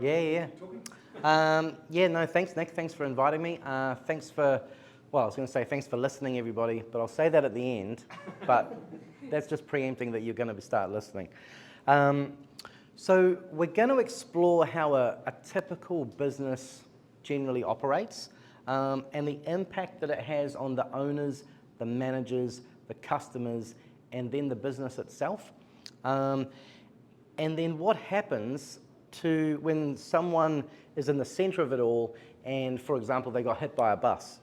Yeah. Yeah, no, thanks, Nick. Thanks for inviting me. Thanks for, well, I was going to say thanks for listening, everybody, but I'll say that at the end. But that's just preempting that you're going to start listening. So we're going to explore how a typical business generally operates and the impact that it has on the owners, the managers, the customers, and then the business itself. And then what happens to when someone is in the center of it all and, for example, they got hit by a bus,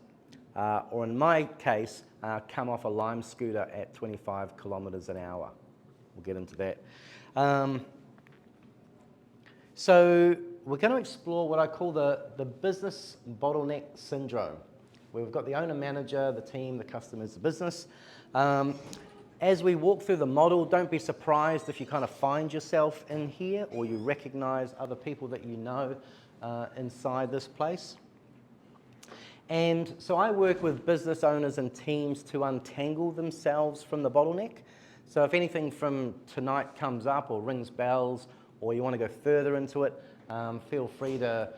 or in my case, come off a Lime scooter at 25 kilometers an hour. We'll get into that. So we're going to explore what I call the Business Bottleneck Syndrome, where we've got the owner, manager, the team, the customers, the business. As we walk through the model, don't be surprised if you kind of find yourself in here or you recognize other people that you know inside this place. And so I work with business owners and teams to untangle themselves from the bottleneck. So if anything from tonight comes up or rings bells or you want to go further into it, feel free to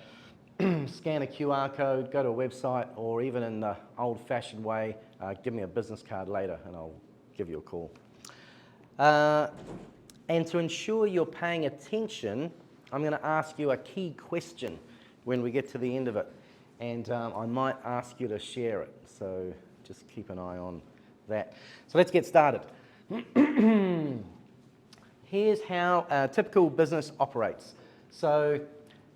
scan a QR code, go to a website, or even in the old-fashioned way, give me a business card later and I'll give you a call. And to ensure you're paying attention, I'm going to ask you a key question when we get to the end of it. And I might ask you to share it, so just keep an eye on that. So let's get started. Here's how a typical business operates. So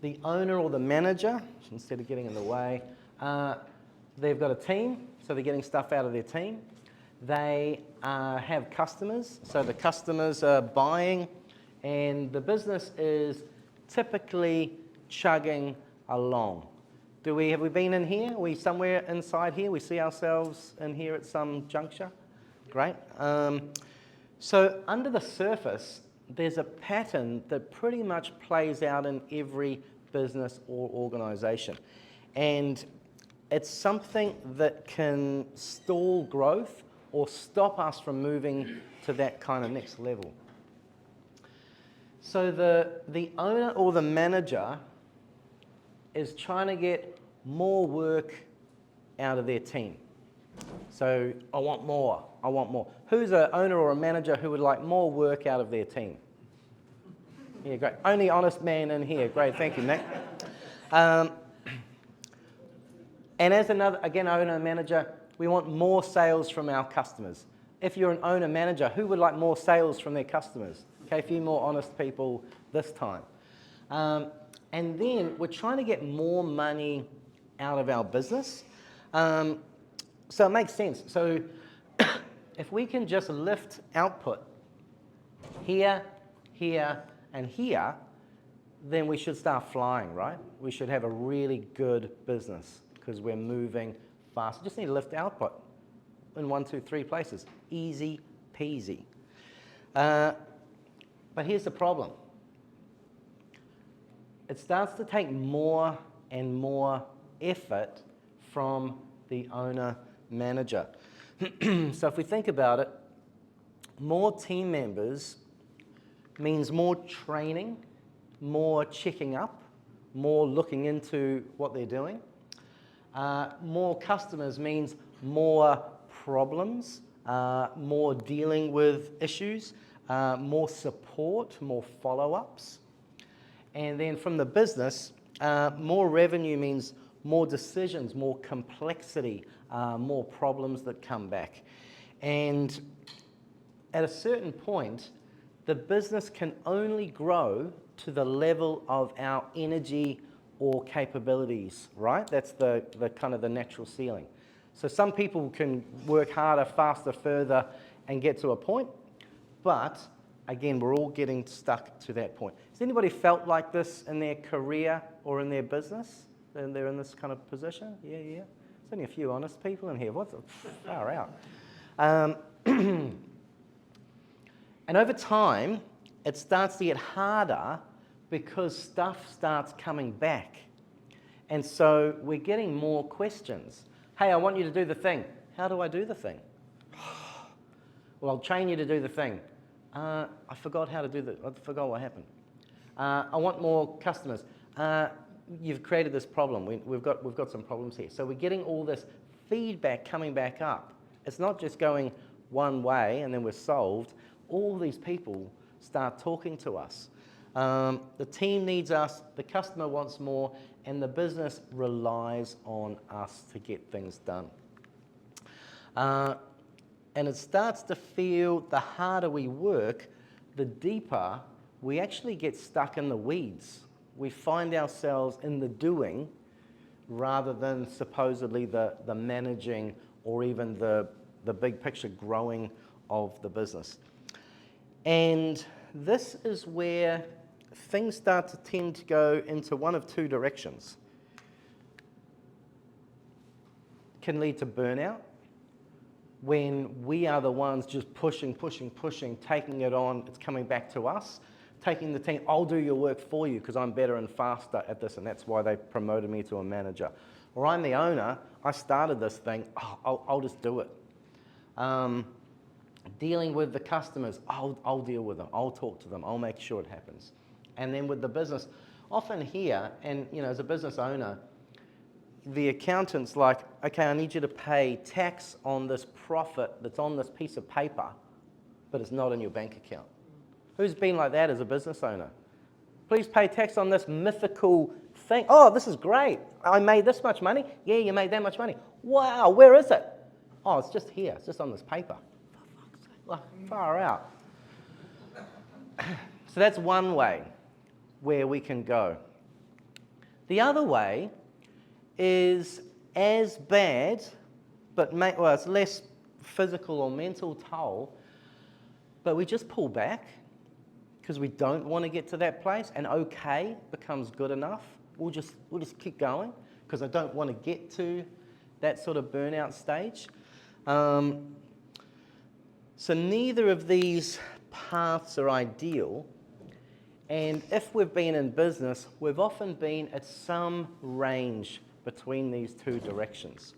the owner or the manager, instead of getting in the way, they've got a team, so they're getting stuff out of their team. They have customers, so the customers are buying, and the business is typically chugging along. Have we been in here? Are we somewhere inside here? We see ourselves in here at some juncture? Great. So under the surface, there's a pattern that pretty much plays out in every business or organization. And it's something that can stall growth or stop us from moving to that kind of next level. So the owner or the manager is trying to get more work out of their team. So I want more. Who's an owner or a manager who would like more work out of their team? Yeah, great. Only honest man in here. Great, thank you, Nick. And as another, again, owner and manager, we want more sales from our customers. If you're an owner manager, who would like more sales from their customers? Okay, a few more honest people this time. And then we're trying to get more money out of our business. So it makes sense. So if we can just lift output here, here, and here, then we should start flying, right? We should have a really good business because we're moving fast. Just need to lift output in 1, 2, 3 places. Easy peasy. But here's the problem. It starts to take more and more effort from the owner-manager. So if we think about it, more team members means more training, more checking up, more looking into what they're doing. More customers means more problems, more dealing with issues, more support, more follow-ups. And then from the business, more revenue means more decisions, more complexity, more problems that come back. And at a certain point, the business can only grow to the level of our energy or capabilities, right? That's the kind of the natural ceiling. So some people can work harder, faster, further, and get to a point, but again, we're all getting stuck to that point. Has anybody felt like this in their career or in their business? And they're in this kind of position? Yeah. There's only a few honest people in here. What the far out? And over time, it starts to get harder because stuff starts coming back. And so we're getting more questions. Hey, I want you to do the thing. How do I do the thing? Well, I'll train you to do the thing. I forgot how to do I forgot what happened. I want more customers. You've created this problem. We've got some problems here. So we're getting all this feedback coming back up. It's not just going one way and then we're solved. All these people start talking to us. The team needs us, the customer wants more, and the business relies on us to get things done. And it starts to feel, the harder we work, the deeper we actually get stuck in the weeds. We find ourselves in the doing rather than supposedly the managing or even the big picture growing of the business. And this is where things start to tend to go into one of two directions. Can lead to burnout, when we are the ones just pushing, taking it on, it's coming back to us, taking the team, I'll do your work for you because I'm better and faster at this, and that's why they promoted me to a manager. Or I'm the owner, I started this thing, I'll just do it. Dealing with the customers, I'll deal with them, I'll talk to them, I'll make sure it happens. And then with the business, often here, and as a business owner, the accountant's like, okay, I need you to pay tax on this profit that's on this piece of paper, but it's not in your bank account. Who's been like that as a business owner? Please pay tax on this mythical thing. Oh, this is great. I made this much money. Yeah, you made that much money. Wow, where is it? Oh, it's just here. It's just on this paper. For fuck's sake, far out. So that's one way where we can go. The other way is as bad, but it's less physical or mental toll, but we just pull back because we don't want to get to that place, and okay becomes good enough. We'll just keep going because I don't want to get to that sort of burnout stage. So neither of these paths are ideal, and if we've been in business, we've often been at some range between these two directions.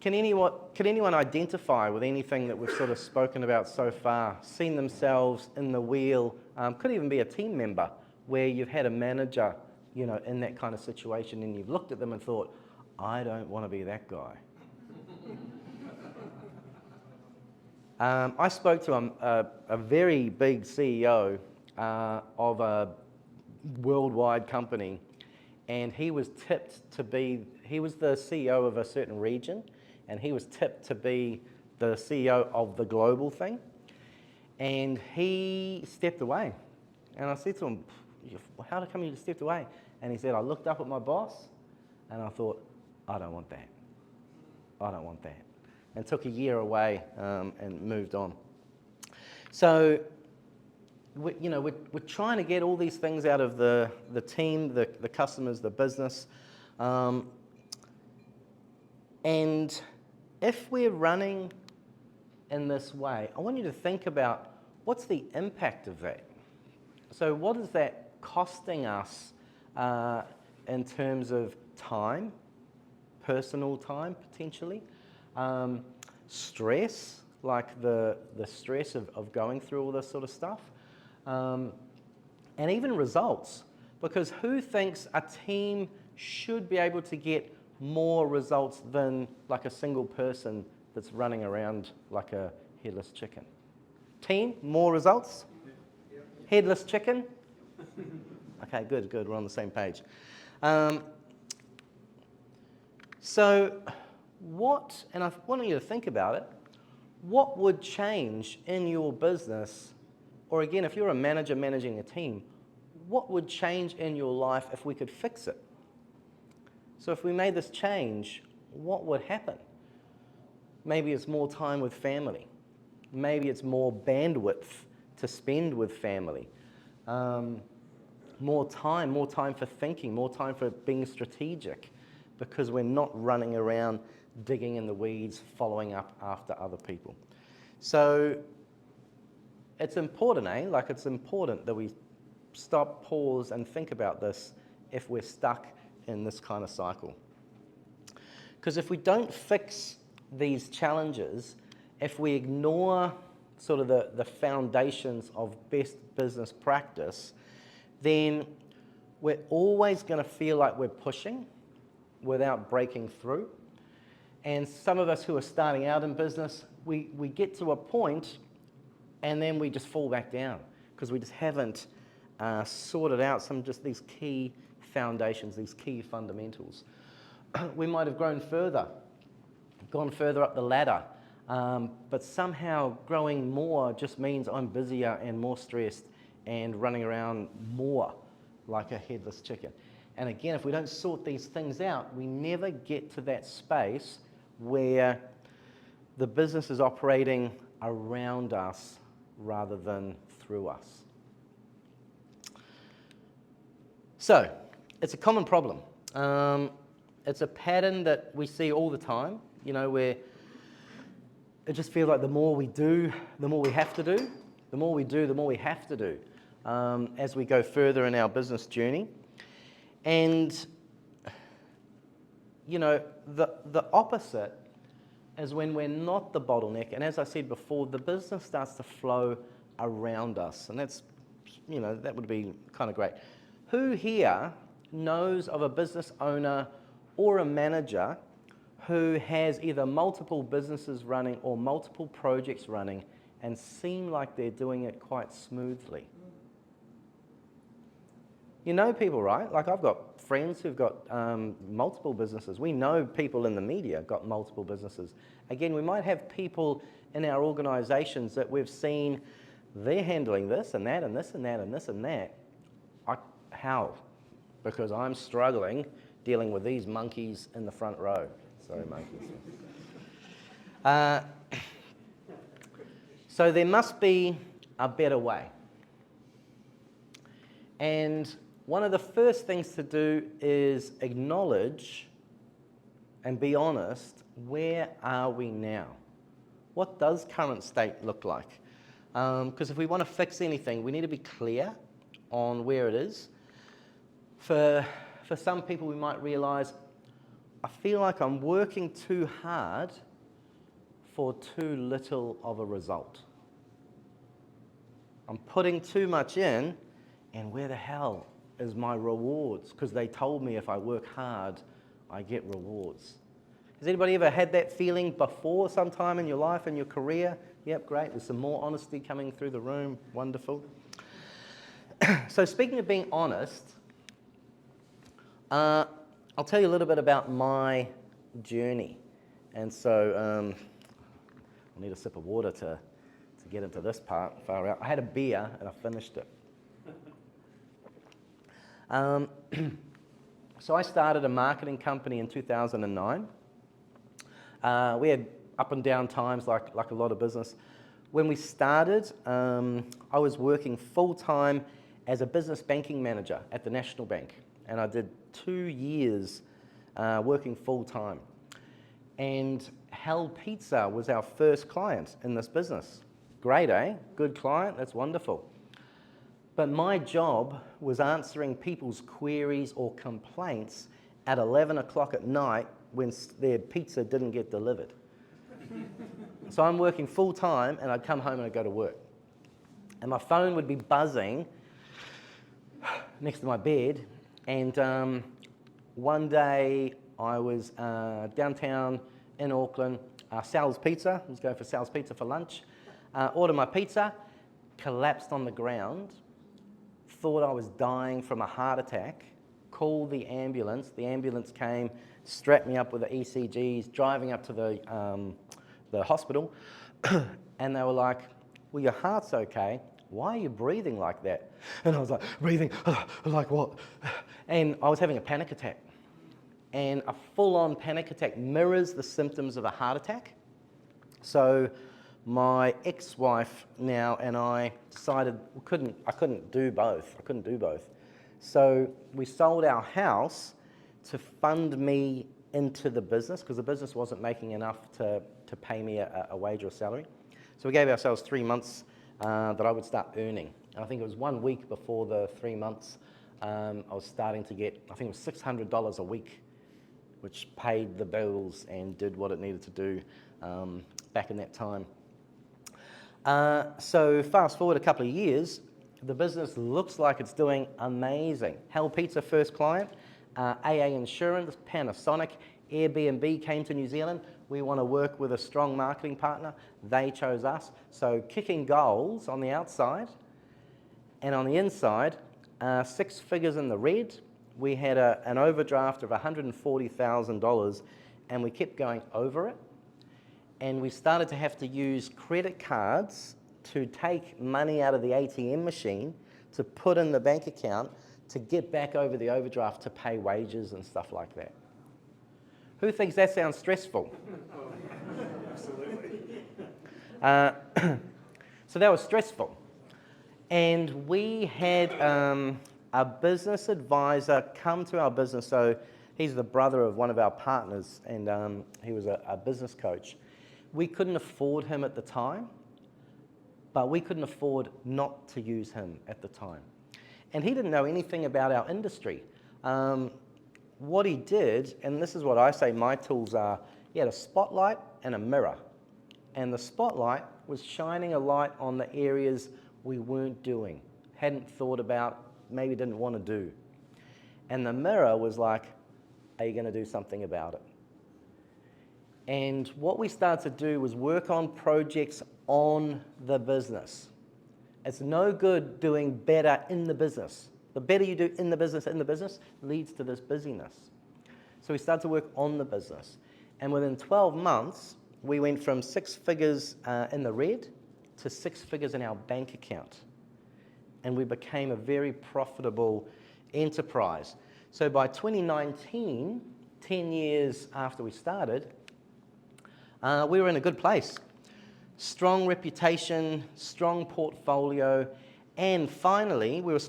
Can anyone identify with anything that we've sort of spoken about so far? Seen themselves in the wheel? Could even be a team member where you've had a manager, in that kind of situation, and you've looked at them and thought, I don't want to be that guy. I spoke to a very big CEO of a worldwide company, and he was the CEO of a certain region, and he was tipped to be the CEO of the global thing, and he stepped away. And I said to him, how come you stepped away? And he said, I looked up at my boss, and I thought, I don't want that. I don't want that. And took a year away and moved on. So, we're trying to get all these things out of the team, the customers, the business. And if we're running in this way, I want you to think about what's the impact of that. So what is that costing us in terms of time, personal time potentially, stress, like the stress of going through all this sort of stuff, and even results. Because who thinks a team should be able to get more results than like a single person that's running around like a headless chicken? Team, more results? Yeah. Headless chicken? Okay, good, we're on the same page. So what, and I want you to think about it, what would change in your business, or again, if you're a manager managing a team, what would change in your life if we could fix it? So if we made this change, what would happen? Maybe it's more time with family. Maybe it's more bandwidth to spend with family. More time for thinking, more time for being strategic, because we're not running around digging in the weeds, following up after other people. So it's important, Like it's important that we stop, pause, and think about this if we're stuck in this kind of cycle. Because if we don't fix these challenges, if we ignore sort of the foundations of best business practice, then we're always going to feel like we're pushing without breaking through. And some of us who are starting out in business, we get to a point and then we just fall back down because we just haven't sorted out these key foundations, these key fundamentals. We might have gone further up the ladder, but somehow growing more just means I'm busier and more stressed and running around more like a headless chicken. And again, if we don't sort these things out, we never get to that space where the business is operating around us rather than through us. So, it's a common problem. It's a pattern that we see all the time, where it just feels like the more we do, the more we have to do. The more we do, the more we have to do as we go further in our business journey. And, the opposite is when we're not the bottleneck. And as I said before, the business starts to flow around us. And that's, that would be kind of great. Who here knows of a business owner or a manager who has either multiple businesses running or multiple projects running and seem like they're doing it quite smoothly? You know people, right? Like I've got friends who've got multiple businesses. We know people in the media got multiple businesses. Again, we might have people in our organisations that we've seen they're handling this and that and this and that and this and that. How? Because I'm struggling dealing with these monkeys in the front row. Sorry, monkeys. So there must be a better way. And one of the first things to do is acknowledge and be honest, where are we now? What does current state look like? Because if we want to fix anything, we need to be clear on where it is. For some people, we might realise, I feel like I'm working too hard for too little of a result. I'm putting too much in, and where the hell is my rewards? Because they told me if I work hard, I get rewards. Has anybody ever had that feeling before sometime in your life, in your career? Yep, great. There's some more honesty coming through the room. Wonderful. So speaking of being honest, I'll tell you a little bit about my journey. And so I need a sip of water to get into this part far out. I had a beer and I finished it. So I started a marketing company in 2009. We had up and down times like a lot of business. When we started, I was working full-time as a business banking manager at the National Bank. And I did 2 years working full-time. And Hell Pizza was our first client in this business. Great, eh? Good client, that's wonderful. But my job was answering people's queries or complaints at 11 o'clock at night when their pizza didn't get delivered. So I'm working full-time and I'd come home and I'd go to work. And my phone would be buzzing next to my bed. And one day I was downtown in Auckland, Sal's Pizza. I was going for Sal's Pizza for lunch. Ordered my pizza, collapsed on the ground, thought I was dying from a heart attack, called the ambulance. The ambulance came, strapped me up with the ECGs, driving up to the hospital. And they were like, well, your heart's okay. Why are you breathing like that? And I was like, breathing, like what? And I was having a panic attack. And a full-on panic attack mirrors the symptoms of a heart attack. So my ex-wife now and I decided I couldn't do both. So we sold our house to fund me into the business because the business wasn't making enough to pay me a wage or salary. So we gave ourselves 3 months that I would start earning. And I think it was 1 week before the 3 months, I was starting to get, I think it was $600 a week, which paid the bills and did what it needed to do back in that time. So fast forward a couple of years, the business looks like it's doing amazing. Hell Pizza, first client, AA Insurance, Panasonic, Airbnb came to New Zealand. We want to work with a strong marketing partner. They chose us. So kicking goals on the outside, and on the inside, 6 figures in the red. We had an overdraft of $140,000, and we kept going over it. And we started to have to use credit cards to take money out of the ATM machine to put in the bank account to get back over the overdraft to pay wages and stuff like that. Who thinks that sounds stressful? Absolutely. So that was stressful. And we had a business advisor come to our business. So he's the brother of one of our partners, and he was a business coach. We couldn't afford him at the time, but we couldn't afford not to use him at the time. And he didn't know anything about our industry. What he did, and this is what I say my tools are, he had a spotlight and a mirror. And the spotlight was shining a light on the areas we weren't doing, hadn't thought about, maybe didn't want to do. And the mirror was like, are you going to do something about it? And what we started to do was work on projects on the business. It's no good doing better in the business. The better you do in the business leads to this busyness. So we started to work on the business. And within 12 months, we went from 6 figures in the red to 6 figures in our bank account. And we became a very profitable enterprise. So by 2019, 10 years after we started, we were in a good place. Strong reputation, strong portfolio, and finally, we were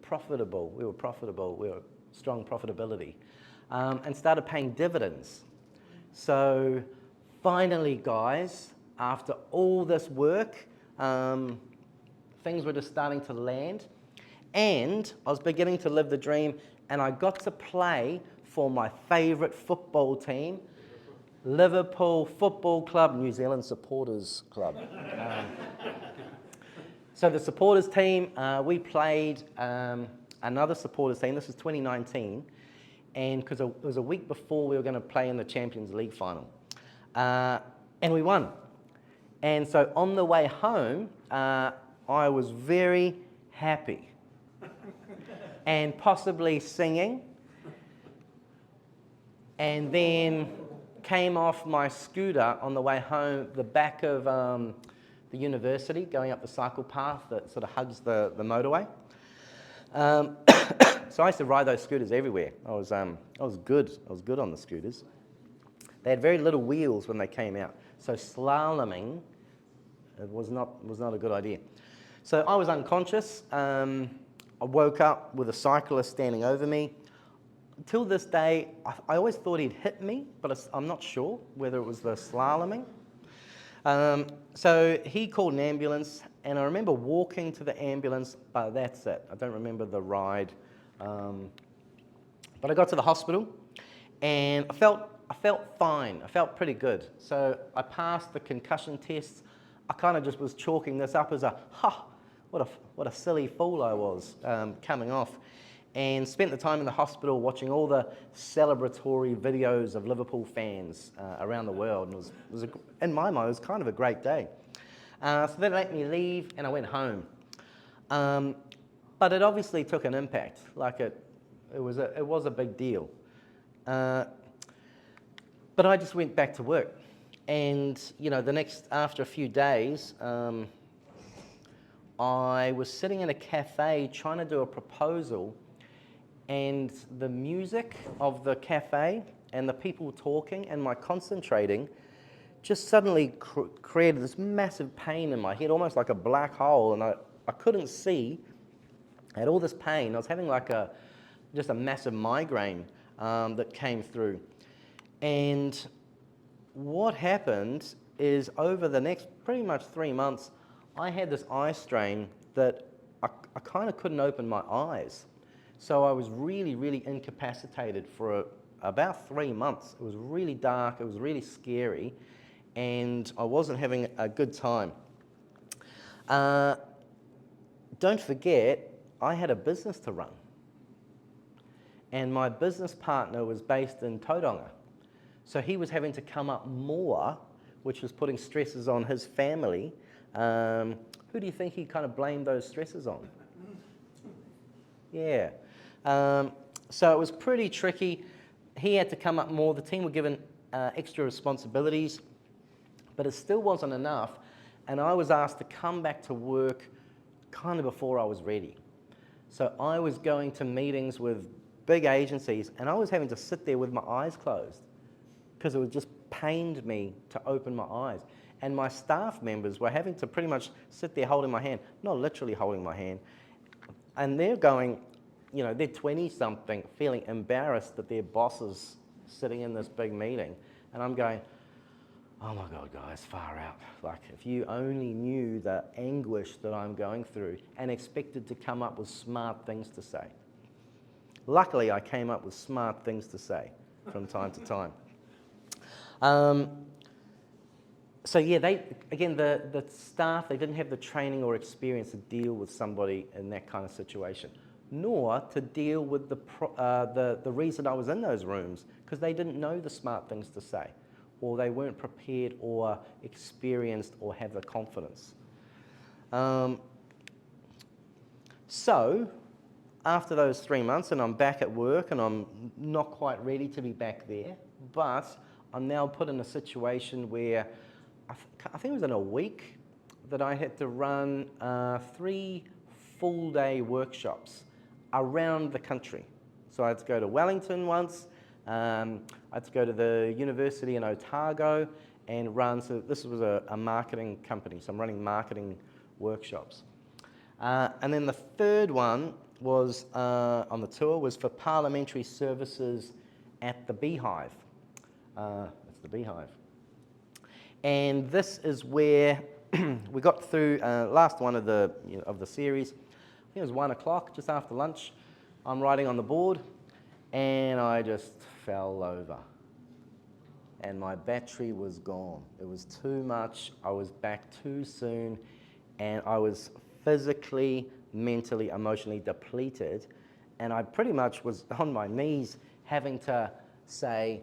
profitable. We were profitable. We were strong profitability, and started paying dividends. So finally, guys, after all this work, things were just starting to land, and I was beginning to live the dream, and I got to play for my favourite football team, Liverpool Football Club, New Zealand Supporters Club. So the supporters team, we played another supporters team. This was 2019, and because it was a week before we were going to play in the Champions League final, and we won. And so on the way home, I was very happy, and possibly singing, and then came off my scooter on the way home, the back of the university, going up the cycle path that sort of hugs the motorway. So I used to ride those scooters everywhere. I was good. I was good on the scooters. They had very little wheels when they came out, so slaloming was not a good idea. So I was unconscious. I woke up with a cyclist standing over me. Till this day, I always thought he'd hit me, but I'm not sure whether it was the slaloming. So he called an ambulance, and I remember walking to the ambulance, but that's it. I don't remember the ride. But I got to the hospital, and I felt fine. I felt pretty good. So I passed the concussion tests. I kind of just was chalking this up as what a silly fool I was coming off. And spent the time in the hospital watching all the celebratory videos of Liverpool fans around the world. And it was in my mind, it was kind of a great day. So they let me leave, and I went home. But it obviously took an impact. Like it was a big deal. But I just went back to work, and after a few days, I was sitting in a cafe trying to do a proposal. And the music of the cafe and the people talking and my concentrating just suddenly created this massive pain in my head, almost like a black hole. And I couldn't see. I had all this pain. I was having just a massive migraine that came through. And what happened is over the next pretty much 3 months, I had this eye strain that I kind of couldn't open my eyes. So I was really, really incapacitated for about 3 months. It was really dark, it was really scary, and I wasn't having a good time. Don't forget, I had a business to run. And my business partner was based in Tauranga. So he was having to come up more, which was putting stresses on his family. Who do you think he kind of blamed those stresses on? Yeah. So it was pretty tricky. He had to come up more. The team were given extra responsibilities, but it still wasn't enough. And I was asked to come back to work kind of before I was ready. So I was going to meetings with big agencies, and I was having to sit there with my eyes closed because it was just pained me to open my eyes. And my staff members were having to pretty much sit there holding my hand, not literally holding my hand, and they're going, you know, they're 20-something, feeling embarrassed that their boss is sitting in this big meeting, and I'm going, oh my God, guys, far out. Like, if you only knew the anguish that I'm going through, and expected to come up with smart things to say. Luckily, I came up with smart things to say from time to time. So yeah, the staff, they didn't have the training or experience to deal with somebody in that kind of situation, nor to deal with the reason I was in those rooms, because they didn't know the smart things to say, or they weren't prepared or experienced or have the confidence. So after those 3 months, and I'm back at work, and I'm not quite ready to be back there, but I'm now put in a situation where I think it was in a week that I had to run 3 full-day workshops around the country. So I had to go to Wellington once, I had to go to the university in Otago and run, so this was a marketing company, so I'm running marketing workshops. And then the third one was on the tour was for parliamentary services at the Beehive. It's the Beehive. And this is where we got through last one of the series. I think it was 1 o'clock, just after lunch. I'm writing on the board, and I just fell over. And my battery was gone. It was too much. I was back too soon, and I was physically, mentally, emotionally depleted. And I pretty much was on my knees having to say,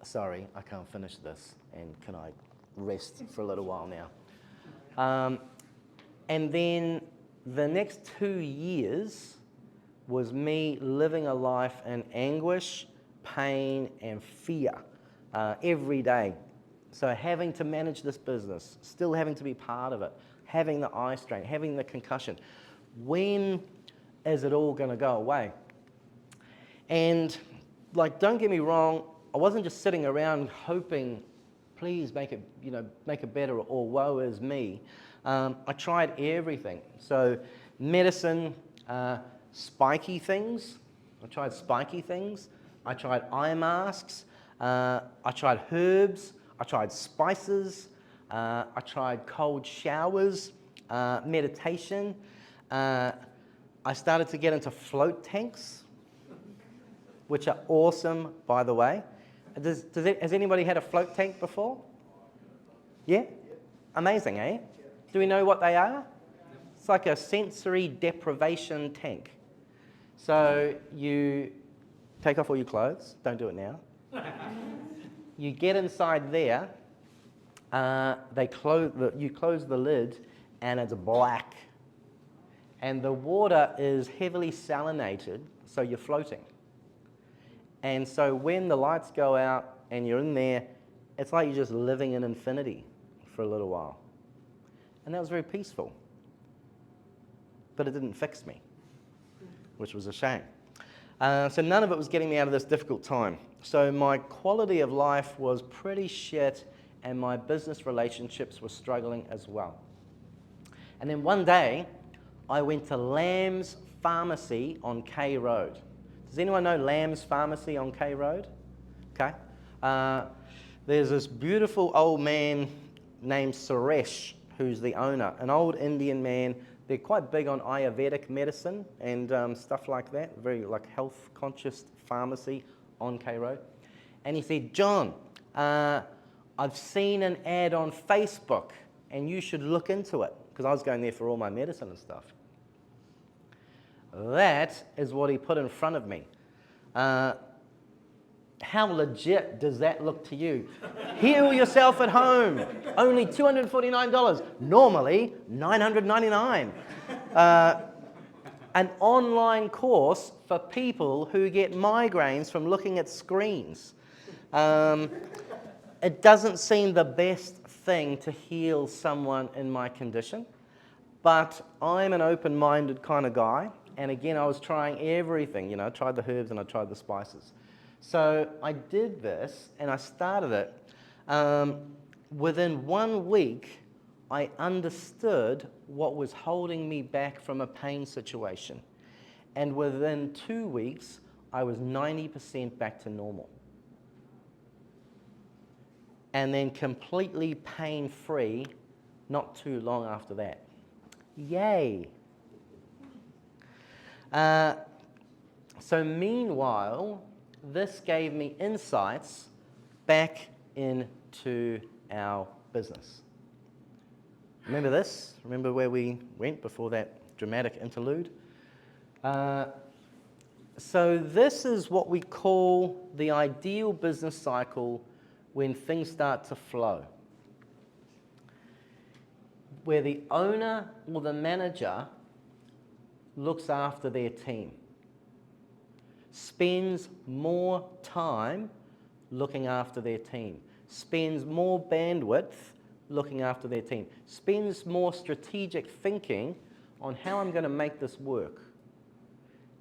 sorry, I can't finish this, and can I rest for a little while now? And then the next 2 years was me living a life in anguish, pain, and fear every day. So having to manage this business, still having to be part of it, having the eye strain, having the concussion. When is it all going to go away? And like, don't get me wrong, I wasn't just sitting around hoping, please make it better, or woe is me. I tried everything. So medicine, spiky things. I tried spiky things. I tried eye masks. I tried herbs. I tried spices. I tried cold showers, meditation. I started to get into float tanks, which are awesome, by the way. Has anybody had a float tank before? Yeah? Amazing, eh? Do we know what they are? It's like a sensory deprivation tank. So you take off all your clothes. Don't do it now. You get inside there. You close the lid, and it's black. And the water is heavily salinated, so you're floating. And so when the lights go out and you're in there, it's like you're just living in infinity for a little while. And that was very peaceful. But it didn't fix me, which was a shame. So none of it was getting me out of this difficult time. So my quality of life was pretty shit, and my business relationships were struggling as well. And then one day, I went to Lamb's Pharmacy on K Road. Does anyone know Lamb's Pharmacy on K Road? Okay. There's this beautiful old man named Suresh, who's the owner, an old Indian man. They're quite big on Ayurvedic medicine and stuff like that, very like health-conscious pharmacy on K Road. And he said, John, I I've seen an ad on Facebook, and you should look into it, because I was going there for all my medicine and stuff. That is what he put in front of me. How legit does that look to you? Heal yourself at home, only $249, normally $999. An online course for people who get migraines from looking at screens. It doesn't seem the best thing to heal someone in my condition, but I'm an open-minded kind of guy, and again, I was trying everything. I tried the herbs and I tried the spices. So I did this, and I started it. Within 1 week, I understood what was holding me back from a pain situation. And within 2 weeks, I was 90% back to normal. And then completely pain-free not too long after that. Yay! So meanwhile, this gave me insights back into our business. Remember this? Remember where we went before that dramatic interlude? So this is what we call the ideal business cycle when things start to flow, where the owner or the manager looks after their team, spends more time looking after their team, spends more bandwidth looking after their team, spends more strategic thinking on how I'm going to make this work.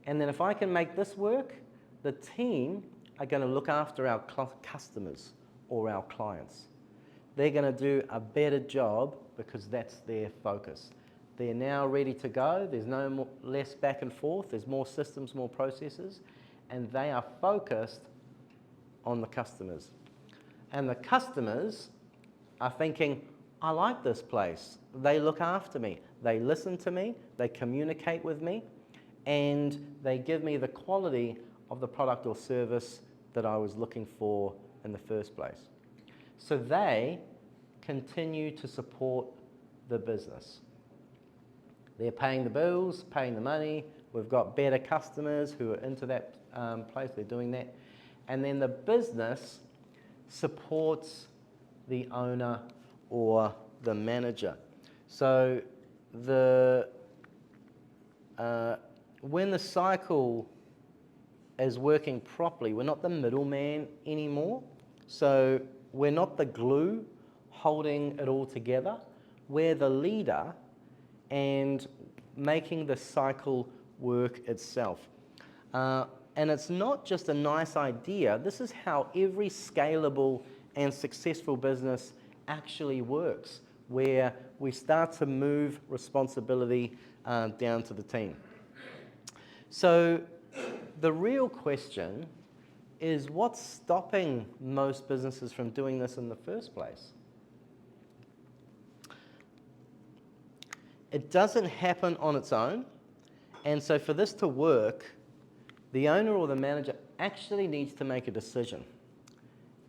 And then if I can make this work, the team are going to look after our customers or our clients. They're going to do a better job because that's their focus. They're now ready to go. There's less back and forth. There's more systems, more processes, and they are focused on the customers. And the customers are thinking, I like this place. They look after me. They listen to me. They communicate with me. And they give me the quality of the product or service that I was looking for in the first place. So they continue to support the business. They're paying the bills, paying the money. We've got better customers who are into that place. They're doing that. And then the business supports the owner or the manager. So when the cycle is working properly, we're not the middleman anymore. So we're not the glue holding it all together. We're the leader and making the cycle work itself. And it's not just a nice idea. This is how every scalable and successful business actually works, where we start to move responsibility down to the team. So the real question is, what's stopping most businesses from doing this in the first place? It doesn't happen on its own, and so for this to work, the owner or the manager actually needs to make a decision.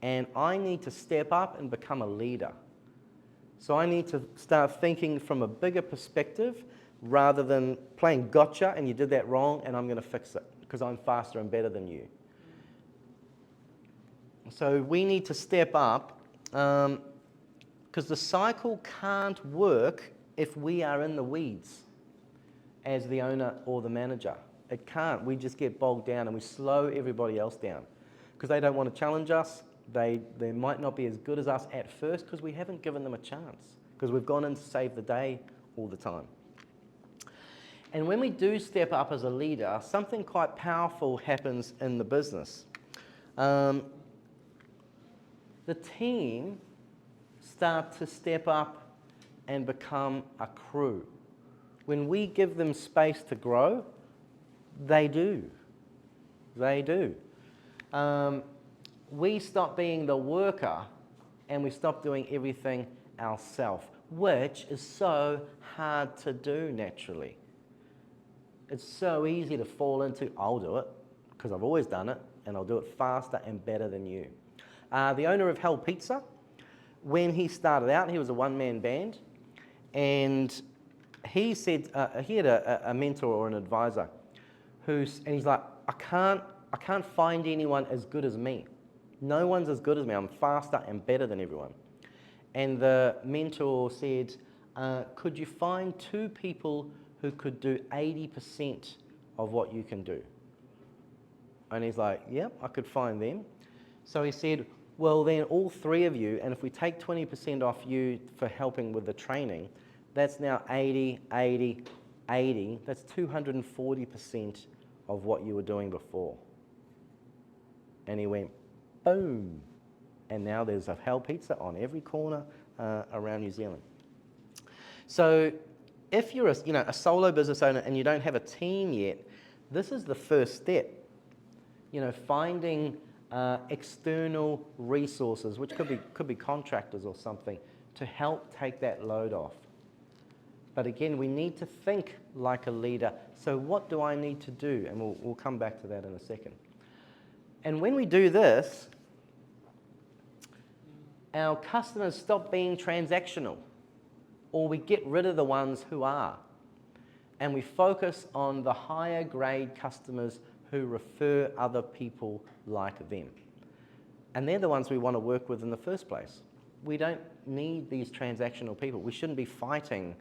And I need to step up and become a leader. So I need to start thinking from a bigger perspective rather than playing gotcha and you did that wrong and I'm going to fix it because I'm faster and better than you. So we need to step up because the cycle can't work if we are in the weeds as the owner or the manager. It can't. We just get bogged down and we slow everybody else down because they don't want to challenge us. They might not be as good as us at first because we haven't given them a chance because we've gone in to save the day all the time. And when we do step up as a leader, something quite powerful happens in the business. The team start to step up and become a crew. When we give them space to grow, they do. They do. We stop being the worker and we stop doing everything ourselves, which is so hard to do naturally. It's so easy to fall into, I'll do it, because I've always done it, and I'll do it faster and better than you. The owner of Hell Pizza when he started out, he was a one-man band, and he said he had a mentor or an advisor and he's like, I can't find anyone as good as me. No one's as good as me. I'm faster and better than everyone. And the mentor said, could you find 2 people who could do 80% of what you can do? And he's like, yep, I could find them. So he said, well, then all 3 of you, and if we take 20% off you for helping with the training, that's now 80, 80, 80. That's 240% of what you were doing before. And he went, boom. And now there's a Hell Pizza on every corner around New Zealand. So if you're a solo business owner and you don't have a team yet, this is the first step. Finding external resources, which could be contractors or something, to help take that load off. But again, we need to think like a leader. So what do I need to do? And we'll come back to that in a second. And when we do this, our customers stop being transactional, or we get rid of the ones who are. And we focus on the higher grade customers who refer other people like them. And they're the ones we want to work with in the first place. We don't need these transactional people. We shouldn't be fighting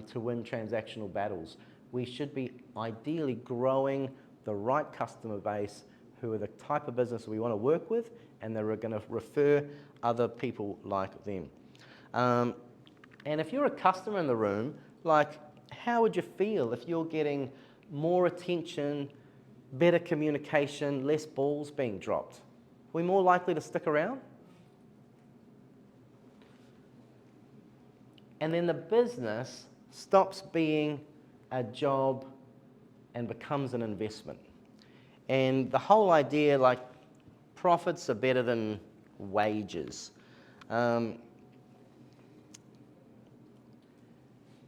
to win transactional battles. We should be ideally growing the right customer base who are the type of business we want to work with, and they're going to refer other people like them. And if you're a customer in the room, how would you feel if you're getting more attention, better communication, less balls being dropped? Are we more likely to stick around? And then the business stops being a job and becomes an investment. And the whole idea, profits are better than wages. And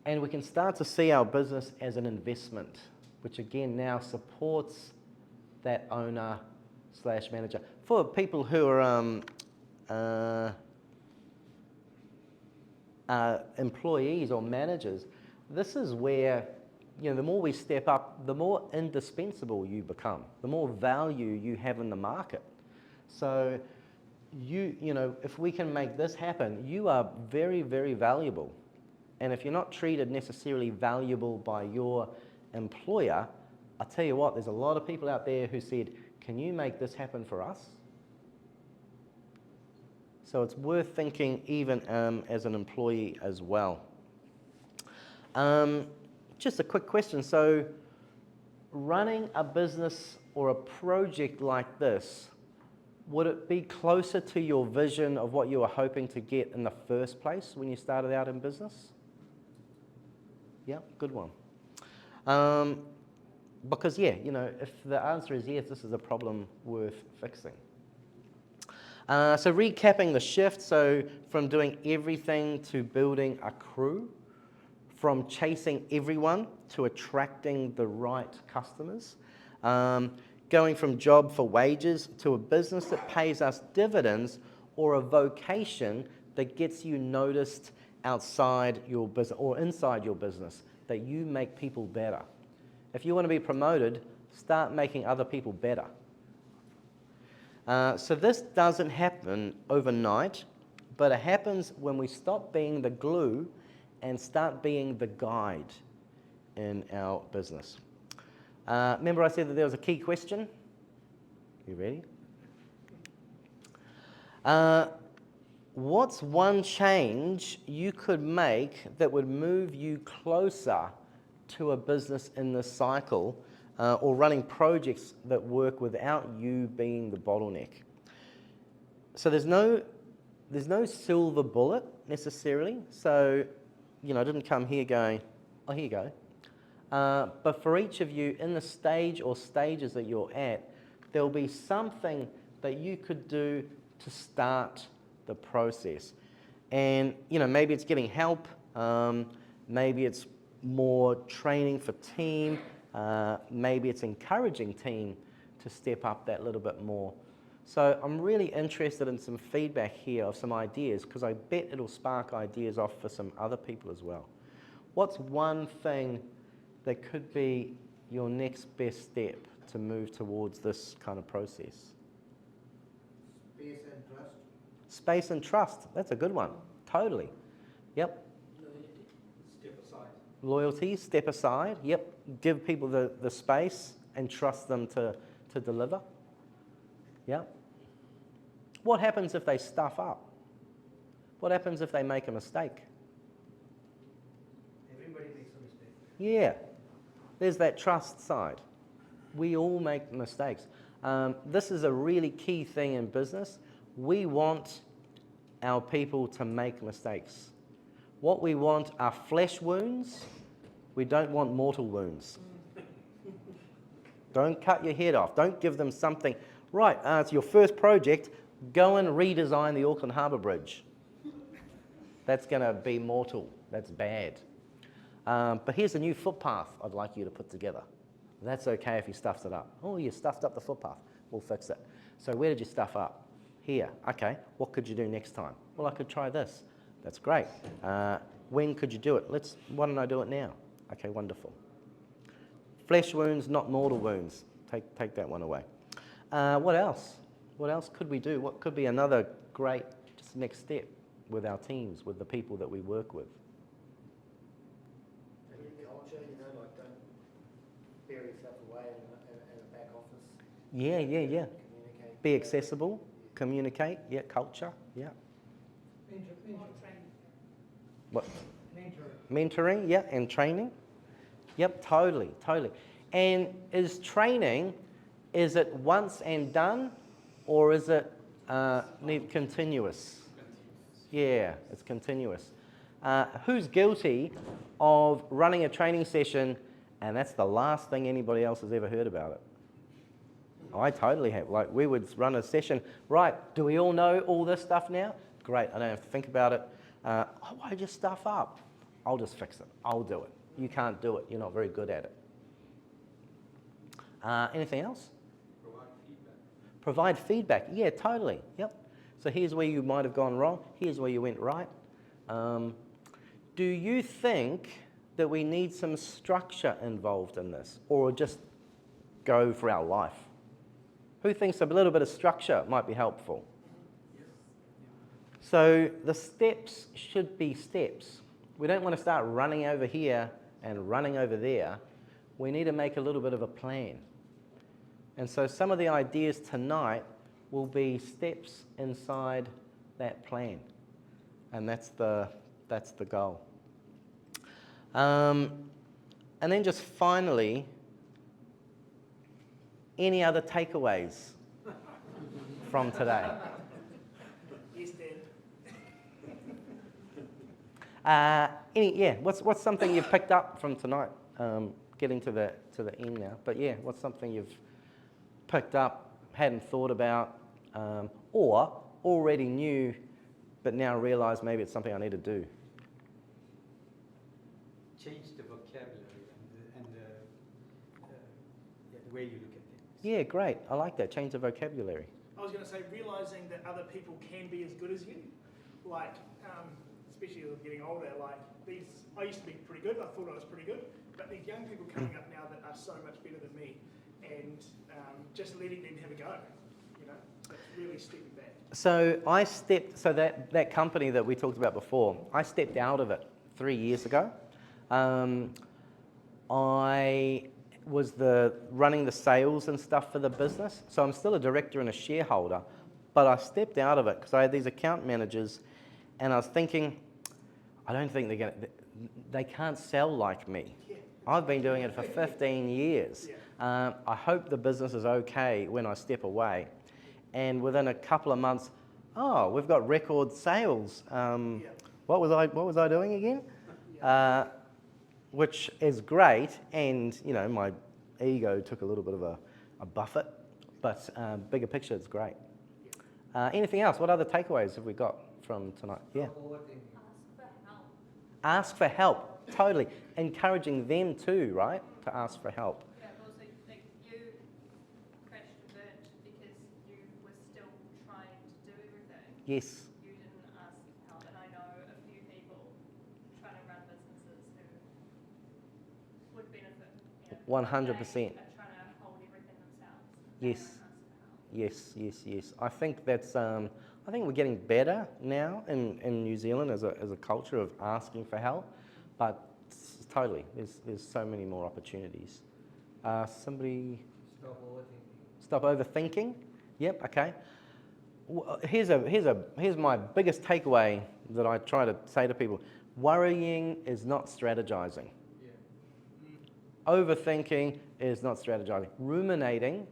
we can start to see our business as an investment, which again now supports that owner/manager. For people who are employees or managers, this is where, the more we step up, the more indispensable you become, the more value you have in the market. So if we can make this happen, you are very, very valuable. And if you're not treated necessarily valuable by your employer, I tell you what, there's a lot of people out there who said, can you make this happen for us? So it's worth thinking even as an employee as well. Just a quick question. So running a business or a project like this, would it be closer to your vision of what you were hoping to get in the first place when you started out in business? Yeah, good one. Because if the answer is yes, this is a problem worth fixing. So recapping the shift, so from doing everything to building a crew, from chasing everyone to attracting the right customers, going from job for wages to a business that pays us dividends, or a vocation that gets you noticed outside your business or inside your business, that you make people better. If you want to be promoted, start making other people better. So this doesn't happen overnight, but it happens when we stop being the glue and start being the guide in our business. Remember I said that there was a key question? You ready? What's one change you could make that would move you closer to a business in this cycle, or running projects that work without you being the bottleneck? So there's no silver bullet necessarily. So, I didn't come here going, oh, here you go. But for each of you, in the stage or stages that you're at, there'll be something that you could do to start the process. And, maybe it's getting help. Maybe it's more training for team. Maybe it's encouraging team to step up that little bit more. So I'm really interested in some feedback here of some ideas, because I bet it'll spark ideas off for some other people as well. What's one thing that could be your next best step to move towards this kind of process? Space and trust. Space and trust. That's a good one. Totally. Yep. Loyalty. Step aside. Loyalty, step aside. Yep. Give people the space and trust them to deliver. Yep. What happens if they stuff up? What happens if they make a mistake? Everybody makes a mistake. Yeah. There's that trust side. We all make mistakes. This is a really key thing in business. We want our people to make mistakes. What we want are flesh wounds. We don't want mortal wounds. Don't cut your head off. Don't give them something. Right, it's your first project. Go and redesign the Auckland Harbour Bridge. That's going to be mortal. That's bad. But here's a new footpath I'd like you to put together. That's okay if he stuffs it up. Oh, you stuffed up the footpath. We'll fix it. So where did you stuff up? Here. Okay. What could you do next time? Well, I could try this. That's great. When could you do it? Why don't I do it now? Okay, wonderful. Flesh wounds, not mortal wounds. Take that one away. What else? What else could we do? What could be another great just next step with our teams, with the people that we work with? Culture, like don't bury yourself away in a back office. Yeah. Communicate. Be accessible, communicate, yeah, culture, yeah. What? Mentoring, yeah, and training. Yep, totally. And is training, is it once and done, or is it continuous? Yeah, it's continuous. Who's guilty of running a training session and that's the last thing anybody else has ever heard about it? I totally have. Like, we would run a session, right, do we all know all this stuff now? Great, I don't have to think about it. Why did you stuff up? I'll just fix it. I'll do it. You can't do it. You're not very good at it. Anything else? Provide feedback. Provide feedback. Yeah, totally. Yep. So here's where you might have gone wrong. Here's where you went right. Do you think that we need some structure involved in this, or just go for our life? Who thinks a little bit of structure might be helpful? So the steps should be steps. We don't want to start running over here and running over there. We need to make a little bit of a plan. And so some of the ideas tonight will be steps inside that plan. And that's the goal. And then just finally, any other takeaways from today? Yes, Dad. What's something you've picked up from tonight? Getting to the end now, but yeah, what's something you've picked up, hadn't thought about, or already knew, but now realise maybe it's something I need to do? Change the vocabulary and the way you look at things. Yeah, great. I like that. Change the vocabulary. I was going to say, realising that other people can be as good as you. Like, especially as I'm getting older, like I used to be pretty good. I thought I was pretty good. But these young people coming up now that are so much better than me, and just letting them have a go, that's really stepping back. So that company that we talked about before, I stepped out of it 3 years ago. I was running the sales and stuff for the business, so I'm still a director and a shareholder, but I stepped out of it because I had these account managers, and I was thinking, I don't think they can't sell like me. I've been doing it for 15 years. I hope the business is okay when I step away. And within a couple of months, we've got record sales. What was I doing again? Which is great, and my ego took a little bit of a buffet, but bigger picture, it's great. Anything else? What other takeaways have we got from tonight? Yeah. Ask for help. Totally. Encouraging them too, right? To ask for help. Yeah, but also, like, you crashed and burnt because you were still Yes. you didn't ask for help, and I know a few people trying to run businesses who would benefit. 100%. Are trying to hold everything themselves. They Yes. won't ask for help. Yes. I think that's. I think we're getting better now in New Zealand as a culture of asking for help, but totally, there's so many more opportunities. Somebody. Stop overthinking. Stop overthinking. Yep. Okay. Here's my biggest takeaway that I try to say to people: worrying is not strategizing. Yeah. Overthinking is not strategizing. Ruminating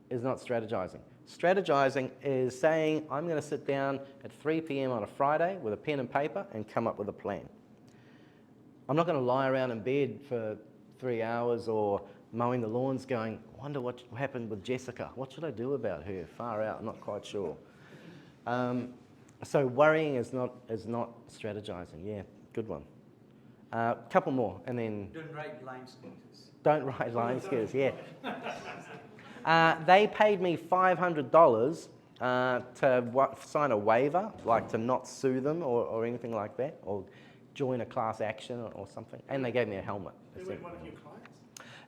is not strategizing. Strategizing is saying, I'm going to sit down at 3 p.m. on a Friday with a pen and paper and come up with a plan. I'm not going to lie around in bed for 3 hours or mowing the lawns going, I wonder what happened with Jessica. What should I do about her? Far out, I'm not quite sure. So worrying is not strategizing. Yeah, good one. Couple more, and then Don't write line scooters. don't write line skills. Yeah. They paid me $500 to sign a waiver, like to not sue them or anything like that, or join a class action or something, and they gave me a helmet. Who were one of your clients?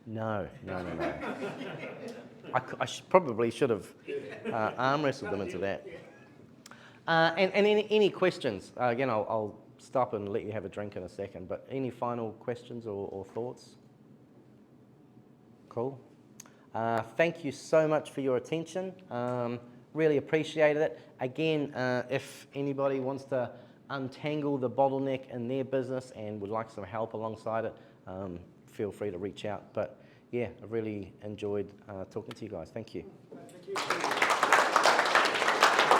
No. I probably should have arm wrestled them into that. And any questions? Again, I'll stop and let you have a drink in a second, but any final questions or thoughts? Cool. Thank you so much for your attention. Really appreciated it. Again, if anybody wants to untangle the bottleneck in their business and would like some help alongside it, feel free to reach out. But yeah, I really enjoyed talking to you guys. Thank you. Thank you.